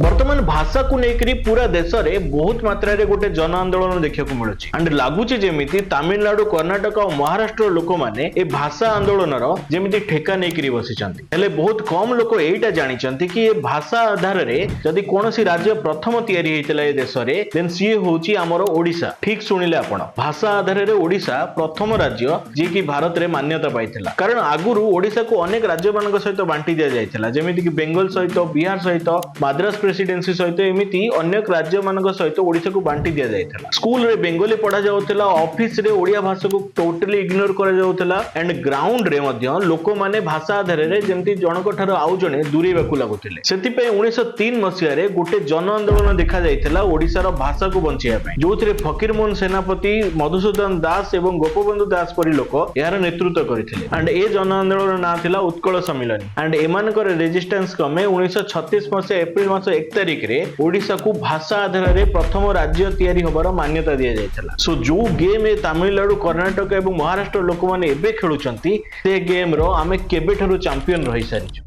बर्तमान भाषा को लेकर पूरा देश में बहुत मात्रा रे गोटे जन आंदोलन देखा मिलूँ एंड लगुच जमी तमिलनाडु कर्णाटक और महाराष्ट्र लोक मैंने ए भाषा आंदोलन जमी ठेका नहीं बसी बहुत कम लोक यहीटा जानते कि ये भाषा आधार में जदि कौन सी राज्य प्रथम तैयारी होता है देश में देन सी हूँ आमर ओडिशा। ठीक शुणिले आपण भाषा आधार में ओडिशा प्रथम राज्य जी की भारत में मान्यता पाई कारण आगुरी ओडिशा को अनेक राज्य मान सहित बांटी दि जाइए जमीक बेंगल सहित बिहार सहित मद्रास प्रेसिडेंसी सहित एमती अनेक राज्य मान सहित ओडिशा को बांटी दि जाइए। स्कूल रे बेंगली पढ़ा जाउथला, ऑफिस रे ओडिया भाषा को टोटली इग्नोर करा जाउथला एंड ग्राउंड रे मध्य लोक माने भाषा आधार रे जेंति जनक ठारो आउ जणे दूरेबाकू लागुथिले। सेति पे 1903 मसिया रे गोटे जन आंदोलन देखा जाइथिला ओडिसा रो भाषा को बंचिया पय जोथिरे फकीर मोहन सेनापति, मधुसूदन दास एवं गोपबंधु दास परि लोक यार नेतृत्व करिथिले एंड ए जन आंदोलन ना थिला उत्कल सम्मेलन एंड एमानकर रेजिस्टेंस क्रमे 1936 मसिया एप्रिल मास 1 तारिख रे ओडिशा को भाषा आधार में प्रथम राज्य तैयारी होबार मान्यता दि जाइथिला। सो जो गेम ए तमिलनाडु, कर्णाटक एवं महाराष्ट्र लोक माने एबे खेलुचंती से गेम रो आमे केबे ठारो चैंपियन रहि सारिछु।